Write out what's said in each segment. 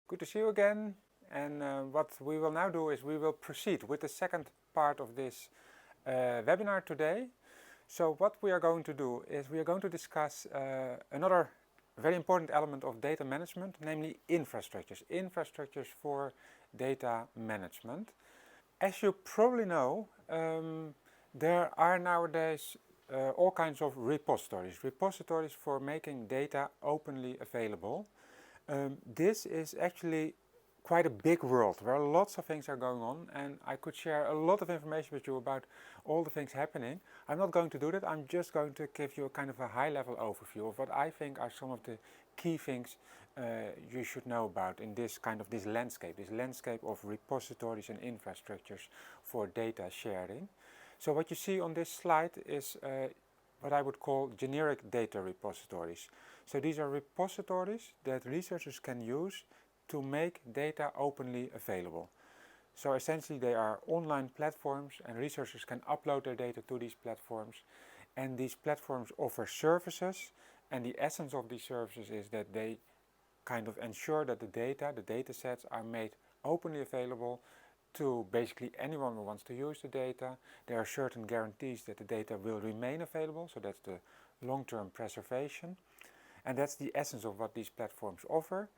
Good to see you again, and what we will now do is we will proceed with the second part of this webinar today. So what we are going to do is we are going to discuss another very important element of data management, namely infrastructures for data management. As you probably know, there are nowadays all kinds of repositories for making data openly available. This is actually quite a big world where lots of things are going on, and I could share a lot of information with you about all the things happening. I'm not going to do that. I'm just going to give you a kind of a high-level overview of what I think are some of the key things you should know about in this landscape of repositories and infrastructures for data sharing. So what you see on this slide is what I would call generic data repositories. So these are repositories that researchers can use to make data openly available. So essentially they are online platforms, and researchers can upload their data to these platforms, and these platforms offer services, and the essence of these services is that they kind of ensure that the data sets are made openly available to basically anyone who wants to use the data. There are certain guarantees that the data will remain available, so that's the long-term preservation. And that's the essence of what these platforms offer.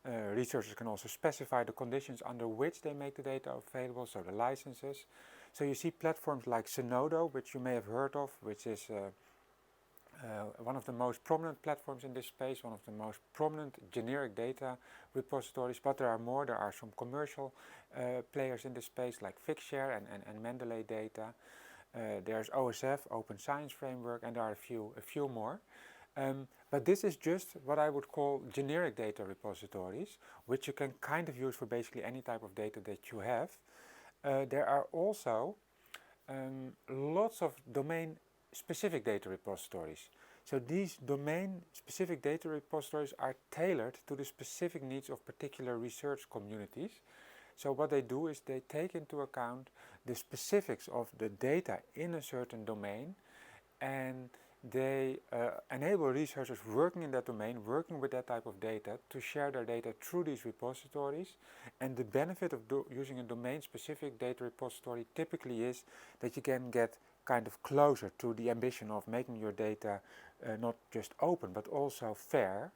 Researchers can also specify the conditions under which they make the data available, so the licenses. So you see platforms like Zenodo, which you may have heard of, which is one of the most prominent platforms in this space, one of the most prominent generic data repositories, but there are more. There are some commercial players in this space like Figshare and Mendeley Data. There's OSF, Open Science Framework, and there are a few more. But this is just what I would call generic data repositories, which you can kind of use for basically any type of data that you have. There are also lots of domain-specific data repositories. So these domain-specific data repositories are tailored to the specific needs of particular research communities. So what they do is they take into account the specifics of the data in a certain domain, and they enable researchers working in that domain, working with that type of data, to share their data through these repositories. And the benefit of using a domain-specific data repository typically is that you can get kind of closer to the ambition of making your data not just open but also fair.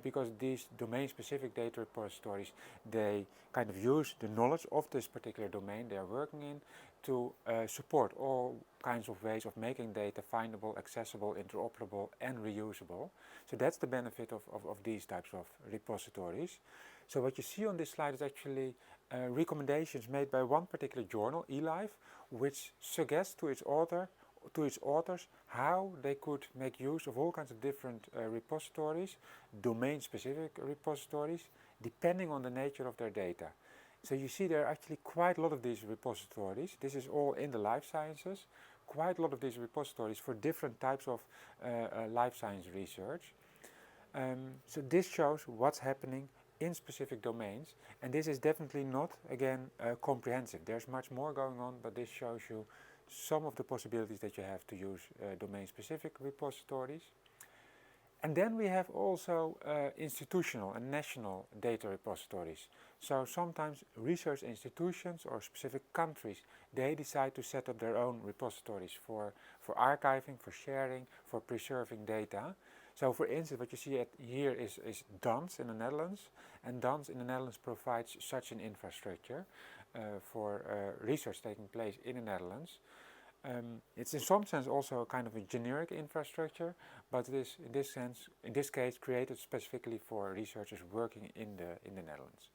Because these domain-specific data repositories, they kind of use the knowledge of this particular domain they are working in to support all kinds of ways of making data findable, accessible, interoperable, and reusable. So that's the benefit of these types of repositories. So what you see on this slide is actually recommendations made by one particular journal, eLife, which suggests to its authors how they could make use of all kinds of different repositories, domain-specific repositories, depending on the nature of their data. So you see there are actually quite a lot of these repositories. This is all in the life sciences. Quite a lot of these repositories for different types of life science research. So this shows what's happening in specific domains, and this is definitely not, again, comprehensive. There's much more going on, but this shows you some of the possibilities that you have to use domain-specific repositories. And then we have also institutional and national data repositories. So sometimes research institutions or specific countries, they decide to set up their own repositories for archiving, for sharing, for preserving data. So for instance, what you see here is DANS in the Netherlands, and DANS in the Netherlands provides such an infrastructure for research taking place in the Netherlands. It's in some sense also a kind of a generic infrastructure, but it is in this case created specifically for researchers working in the Netherlands.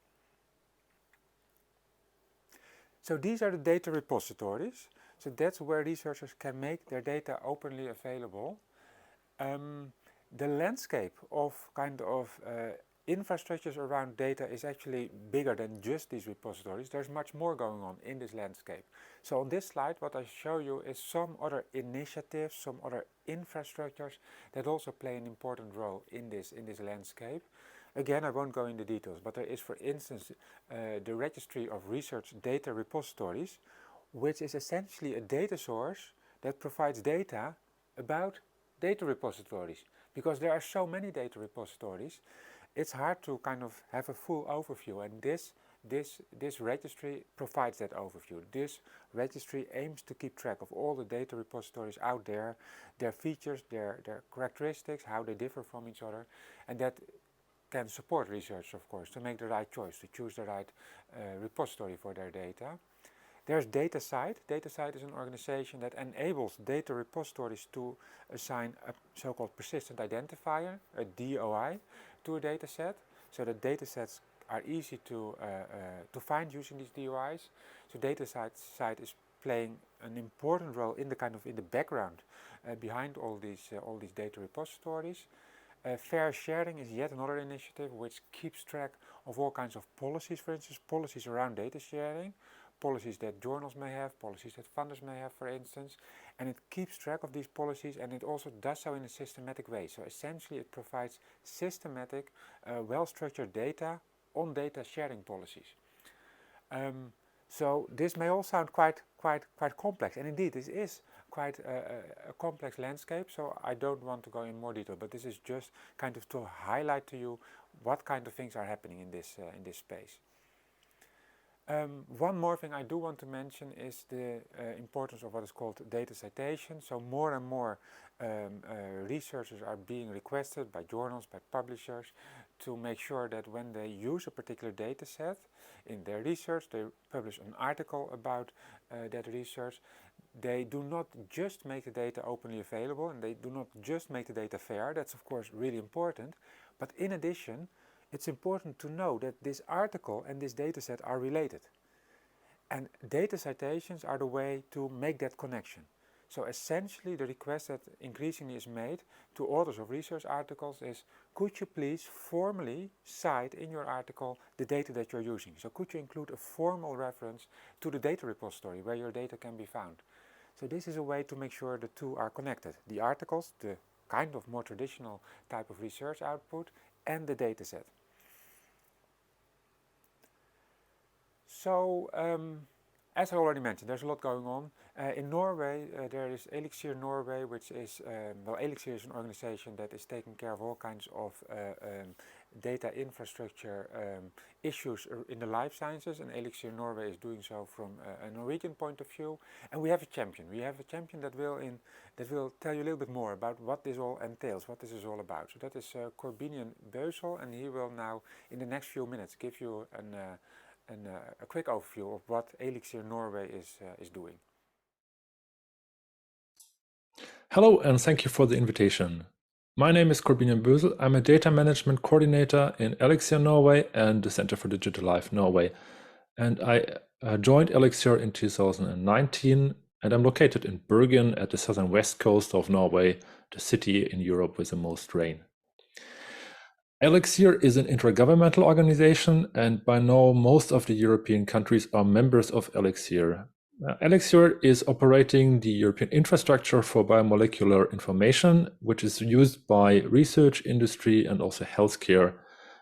So these are the data repositories. So that's where researchers can make their data openly available. The landscape of kind of infrastructures around data is actually bigger than just these repositories. There's much more going on in this landscape. So on this slide, what I show you is some other initiatives, some other infrastructures that also play an important role in this landscape. Again, I won't go into details, but there is, for instance, the Registry of Research Data Repositories, which is essentially a data source that provides data about data repositories, because there are so many data repositories. it's hard to kind of have a full overview, and this registry provides that overview. This registry aims to keep track of all the data repositories out there, their features, their characteristics, how they differ from each other, and that can support research, of course, to make the right choice, to choose the right repository for their data. There's DataCite. DataCite is an organization that enables data repositories to assign a so-called persistent identifier, a DOI, to a dataset, so that datasets are easy to find using these DOIs. So DataCite is playing an important role in the background behind all these data repositories. Fair sharing is yet another initiative which keeps track of all kinds of policies, for instance, policies around data sharing, policies that journals may have, policies that funders may have, for instance, and it keeps track of these policies, and it also does so in a systematic way. So essentially it provides systematic, well-structured data on data sharing policies. So this may all sound quite complex, and indeed this is quite a complex landscape, so I don't want to go in more detail, but this is just kind of to highlight to you what kind of things are happening in this space. One more thing I do want to mention is the importance of what is called data citation. So more and more researchers are being requested by journals, by publishers, to make sure that when they use a particular data set in their research, they publish an article about that research, they do not just make the data openly available, and they do not just make the data fair. That's of course really important, but in addition, it's important to know that this article and this dataset are related. And data citations are the way to make that connection. So essentially the request that increasingly is made to authors of research articles is, could you please formally cite in your article the data that you're using? So could you include a formal reference to the data repository where your data can be found? So this is a way to make sure the two are connected. The articles, the kind of more traditional type of research output, and the dataset. So, as I already mentioned, there's a lot going on. In Norway, there is Elixir Norway, which is, Elixir is an organization that is taking care of all kinds of data infrastructure issues in the life sciences, and Elixir Norway is doing so from a Norwegian point of view. And we have a champion. We have a champion that will tell you a little bit more about what this all entails, what this is all about. So that is Corbinian Beusel, and he will now, in the next few minutes, give you a quick overview of what Elixir Norway is doing. Hello, and thank you for the invitation. My name is Corbinian Beusel. I'm a data management coordinator in Elixir Norway and the Center for Digital Life Norway. And I joined Elixir in 2019, and I'm located in Bergen at the southern west coast of Norway, the city in Europe with the most rain. Elixir is an intergovernmental organization, and by now most of the European countries are members of Elixir. Elixir is operating the European infrastructure for biomolecular information, which is used by research, industry, and also healthcare.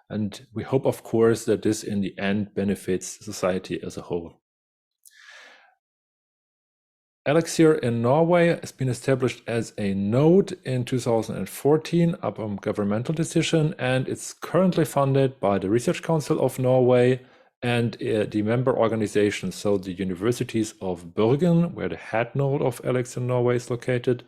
And we hope, of course, that this in the end benefits society as a whole. Elixir in Norway has been established as a node in 2014 upon governmental decision, and it's currently funded by the Research Council of Norway and the member organizations, so the universities of Bergen, where the head node of Elixir Norway is located,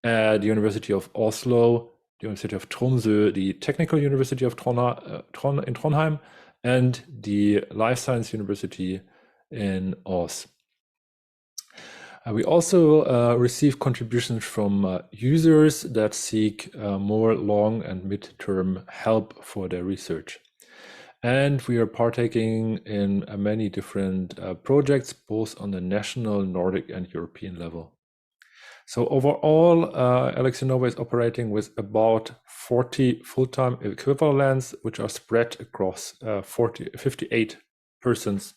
the University of Oslo, the University of Tromsø, the Technical University of in Trondheim, and the Life Science University in Ås. We also receive contributions from users that seek more long and mid-term help for their research. And we are partaking in many different projects, both on the national, Nordic, and European level. So overall, Elixir Norway is operating with about 40 full-time equivalents, which are spread across 58 persons,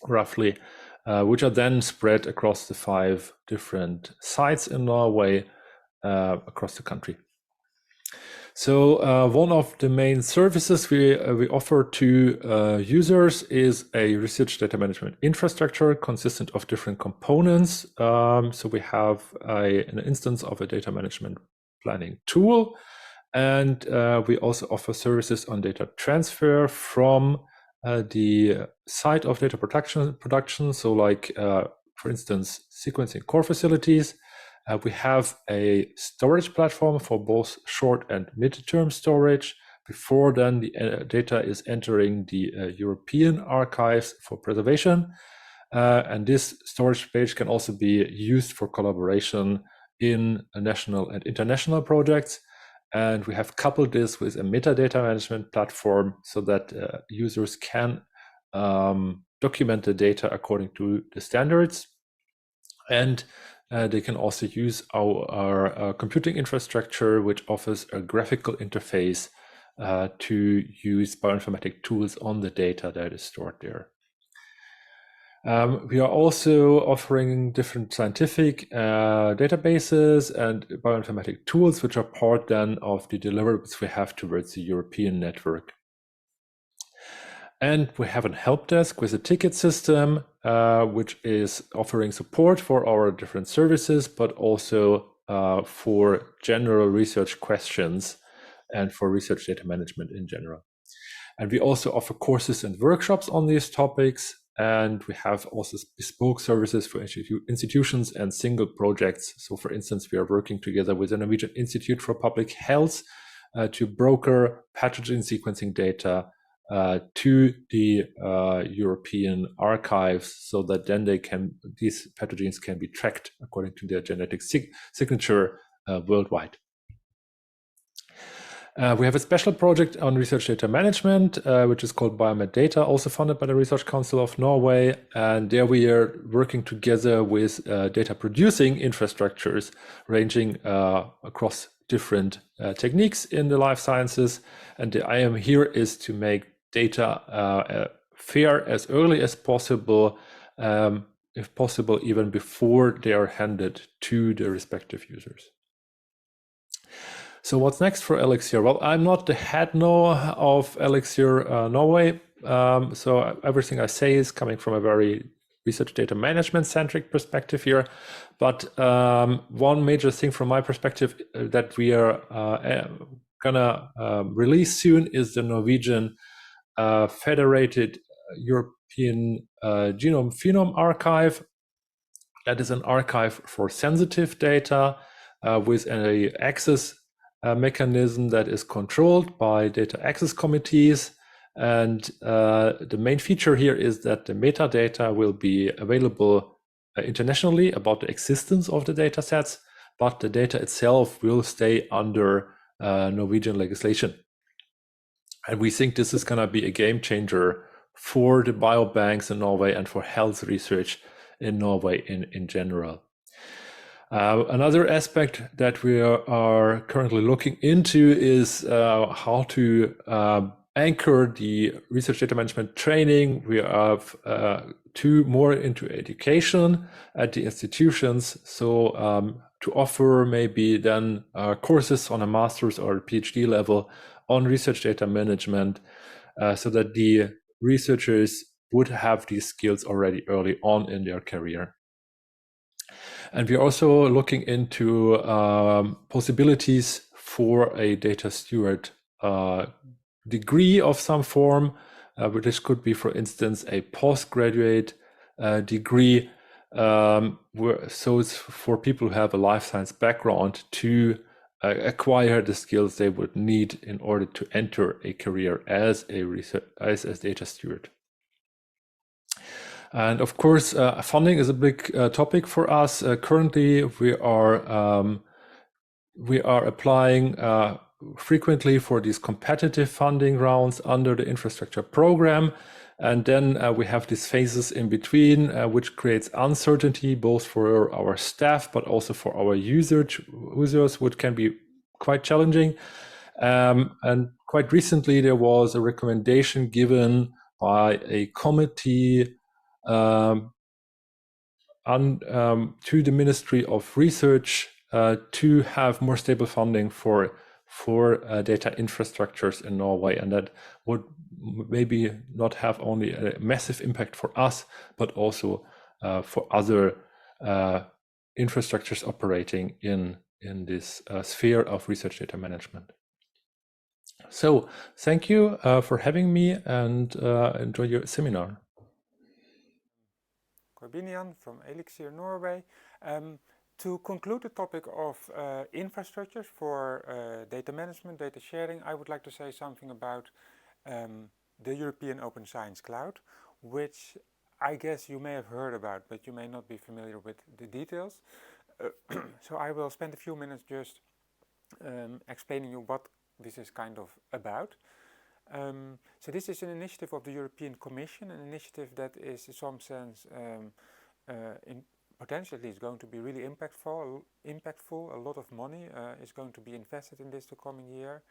roughly, which are then spread across the 5 different sites in Norway, across the country. So one of the main services we offer to users is a research data management infrastructure consistent of different components. So we have an instance of a data management planning tool, And we also offer services on data transfer from the side of data production. So like, for instance, sequencing core facilities. We have a storage platform for both short and mid-term storage. Before then, the data is entering the European archives for preservation. And this storage page can also be used for collaboration in national and international projects. And we have coupled this with a metadata management platform so that users can document the data according to the standards. And they can also use our computing infrastructure, which offers a graphical interface to use bioinformatic tools on the data that is stored there. We are also offering different scientific databases and bioinformatic tools, which are part then of the deliverables we have towards the European network. And we have a help desk with a ticket system, which is offering support for our different services, but also for general research questions and for research data management in general. And we also offer courses and workshops on these topics. And we have also bespoke services for institutions and single projects. So for instance, we are working together with the Norwegian Institute for Public Health to broker pathogen sequencing data to the European archives, so that then these pathogens can be tracked according to their genetic signature worldwide. We have a special project on research data management, which is called Biomed Data, also funded by the Research Council of Norway. And there we are working together with data producing infrastructures ranging across different techniques in the life sciences. And the aim here is to make data fair as early as possible, if possible, even before they are handed to the respective users. So what's next for Elixir? Well, I'm not the head of Elixir Norway. So everything I say is coming from a very research data management centric perspective here. But one major thing from my perspective that we are gonna release soon is the Norwegian Federated European Genome Phenome Archive. That is an archive for sensitive data with an access mechanism that is controlled by data access committees. And the main feature here is that the metadata will be available internationally about the existence of the data sets, but the data itself will stay under Norwegian legislation. And we think this is going to be a game changer for the biobanks in Norway and for health research in Norway in general. Another aspect that we are currently looking into is how to anchor the research data management training. We have two more into education at the institutions. So to offer maybe then courses on a master's or a PhD level on research data management so that the researchers would have these skills already early on in their career. And we're also looking into possibilities for a data steward degree of some form, which could be, for instance, a postgraduate degree. So it's for people who have a life science background to acquire the skills they would need in order to enter a career as a data steward. And of course, funding is a big topic for us. Currently, we are applying frequently for these competitive funding rounds under the infrastructure program. And then we have these phases in between, which creates uncertainty both for our staff, but also for our users, which can be quite challenging. And quite recently, there was a recommendation given by a committee to the Ministry of Research to have more stable funding for data infrastructures in Norway, and that would maybe not have only a massive impact for us, but also for other infrastructures operating in this sphere of research data management. So, thank you for having me, and enjoy your seminar. Corbinian from Elixir Norway. To conclude the topic of infrastructures for data management, data sharing, I would like to say something about the European Open Science Cloud, which I guess you may have heard about, but you may not be familiar with the details. So I will spend a few minutes just explaining you what this is kind of about. So this is an initiative of the European Commission, an initiative that is in some sense potentially is going to be really impactful. A lot of money is going to be invested in this the coming year.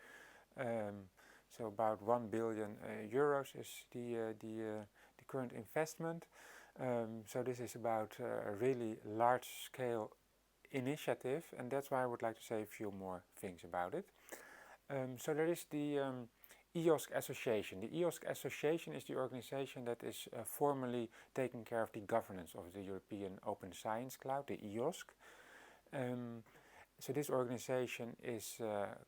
So about 1 billion euros is the current investment. So this is about a really large-scale initiative, and that's why I would like to say a few more things about it. So there is the EOSC Association. The EOSC Association is the organization that is formally taking care of the governance of the European Open Science Cloud, the EOSC. So this organization is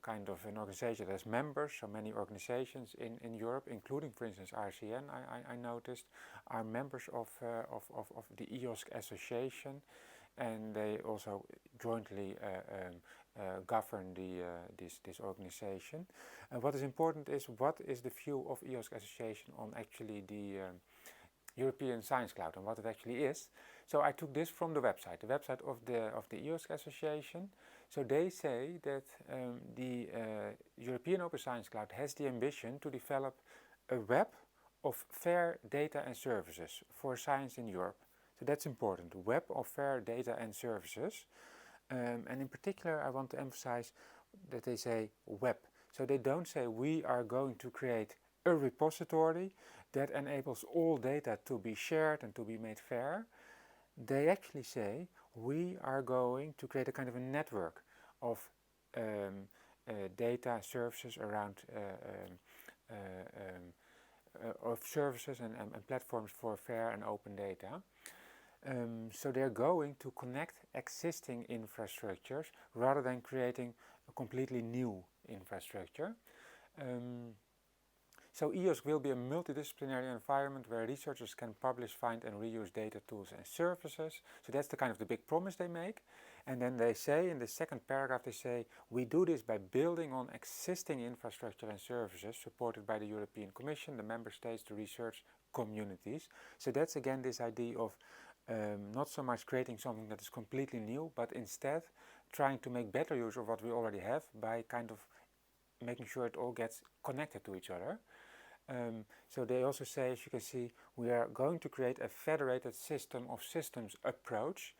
kind of an organization that has members. So many organizations in Europe, including for instance RCN, I noticed, are members of the EOSC Association, and they also jointly govern this organization. And what is important is what is the view of EOSC Association on actually the European Science Cloud and what it actually is. So I took this from the website of the EOSC Association. So they say that the European Open Science Cloud has the ambition to develop a web of fair data and services for science in Europe. So that's important, web of fair data and services. And in particular, I want to emphasize that they say web. So they don't say we are going to create a repository that enables all data to be shared and to be made fair. They actually say we are going to create a kind of a network of data services around of services and platforms for fair and open data. So they're going to connect existing infrastructures rather than creating a completely new infrastructure. So EOSC will be a multidisciplinary environment where researchers can publish, find and reuse data, tools and services. So that's the kind of the big promise they make. And then they say in the second paragraph, they say, we do this by building on existing infrastructure and services supported by the European Commission, the member states, the research communities. So that's again this idea of not so much creating something that is completely new, but instead trying to make better use of what we already have by kind of making sure it all gets connected to each other. So they also say, as you can see, we are going to create a federated system of systems approach,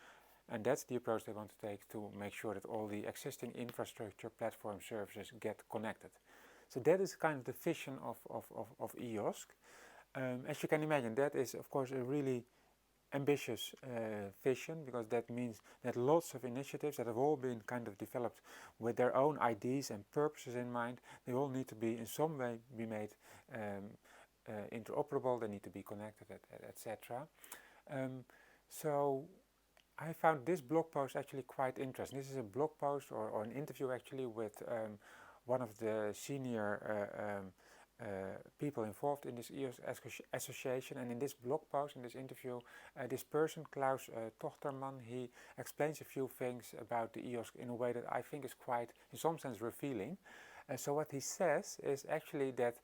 and that's the approach they want to take to make sure that all the existing infrastructure, platform services get connected. So that is kind of the vision of EOSC. As you can imagine, that is of course a really ambitious vision, because that means that lots of initiatives that have all been kind of developed with their own ideas and purposes in mind, they all need to be in some way be made interoperable, they need to be connected, etc. So I found this blog post actually quite interesting. This is a blog post or an interview actually with one of the senior people involved in this EOSC Association, and in this blog post, in this interview, this person, Klaus Tochterman, he explains a few things about the EOSC in a way that I think is quite, in some sense, revealing. So what he says is actually that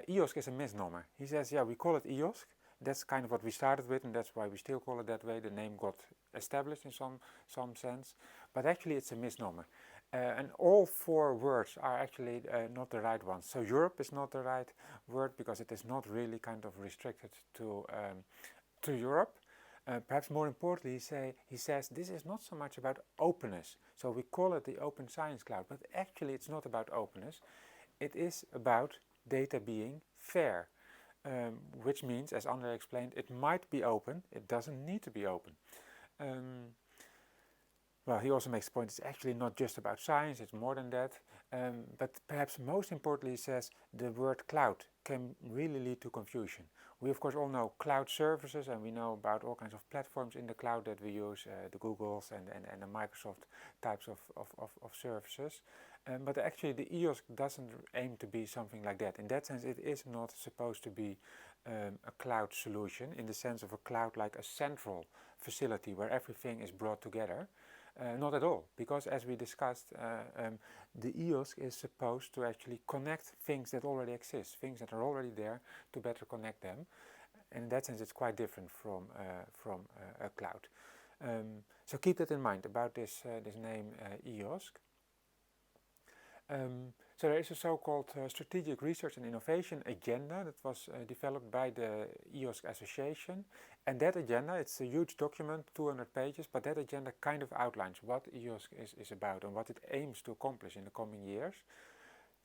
EOSC is a misnomer. He says, yeah, we call it EOSC, that's kind of what we started with, and that's why we still call it that way. The name got established in some sense, but actually it's a misnomer. And all four words are actually not the right ones. So Europe is not the right word because it is not really kind of restricted to Europe. Perhaps more importantly, he says this is not so much about openness. So we call it the Open Science Cloud, but actually it's not about openness. It is about data being fair, which means, as André explained, it might be open, it doesn't need to be open. Well, he also makes the point it's actually not just about science, it's more than that. But perhaps most importantly, he says the word cloud can really lead to confusion. We of course all know cloud services, and we know about all kinds of platforms in the cloud that we use, the Googles and the Microsoft types of services. But actually the EOSC doesn't aim to be something like that. In that sense, it is not supposed to be a cloud solution in the sense of a cloud like a central facility where everything is brought together. Not at all, because as we discussed, the EOSC is supposed to actually connect things that already exist, things that are already there, to better connect them. And in that sense, it's quite different from a cloud. So keep that in mind about this name EOSC. So there is a so-called Strategic Research and Innovation Agenda that was developed by the EOSC Association. And that agenda, it's a huge document, 200 pages, but that agenda kind of outlines what EOSC is about and what it aims to accomplish in the coming years.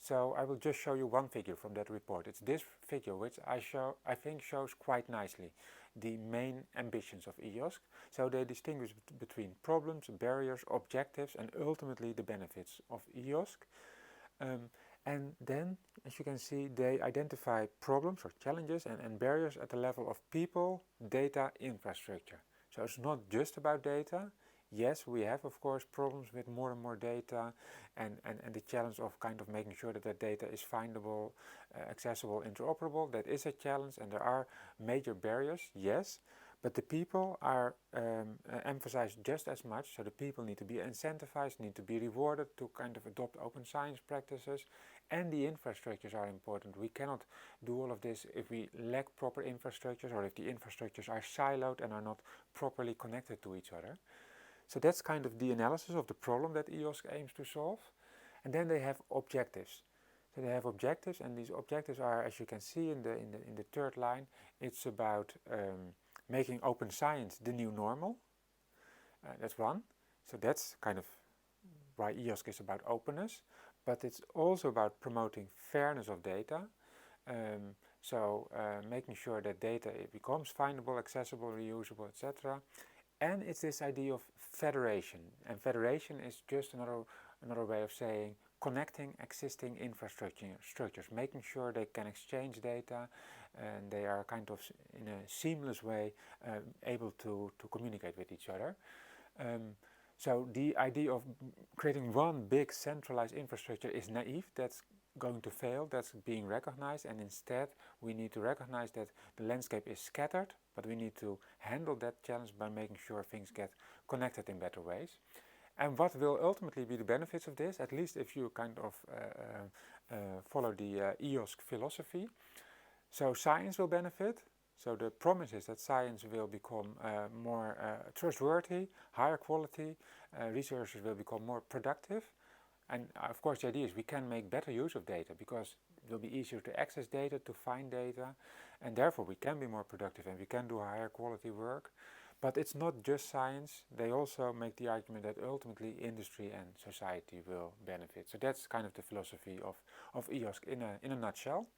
So I will just show you one figure from that report. It's this figure, which I think shows quite nicely the main ambitions of EOSC. So they distinguish between problems, barriers, objectives, and ultimately the benefits of EOSC. And then, as you can see, they identify problems or challenges and barriers at the level of people, data, infrastructure. So it's not just about data. Yes, we have of course problems with more and more data and the challenge of kind of making sure that data is findable, accessible, interoperable. That is a challenge, and there are major barriers, yes. But the people are emphasized just as much, so the people need to be incentivized, need to be rewarded to kind of adopt open science practices, and the infrastructures are important. We cannot do all of this if we lack proper infrastructures or if the infrastructures are siloed and are not properly connected to each other. So that's kind of the analysis of the problem that EOSC aims to solve. And then they have objectives. So they have objectives, and these objectives are, as you can see in the third line, it's about making open science the new normal. That's one. So that's kind of why EOSC is about openness. But it's also about promoting fairness of data. Making sure that data becomes findable, accessible, reusable, etc. And it's this idea of federation. And federation is just another way of saying connecting existing structures, making sure they can exchange data and they are kind of in a seamless way able to communicate with each other. So the idea of creating one big centralized infrastructure is naive. That's going to fail, that's being recognized, and instead we need to recognize that the landscape is scattered, but we need to handle that challenge by making sure things get connected in better ways. And what will ultimately be the benefits of this, at least if you kind of follow the EOSC philosophy. So science will benefit. So the promise is that science will become more trustworthy, higher quality, researchers will become more productive. And of course the idea is we can make better use of data because it will be easier to access data, to find data, and therefore we can be more productive and we can do higher quality work. But it's not just science, they also make the argument that ultimately industry and society will benefit. So that's kind of the philosophy of EOSC in a nutshell.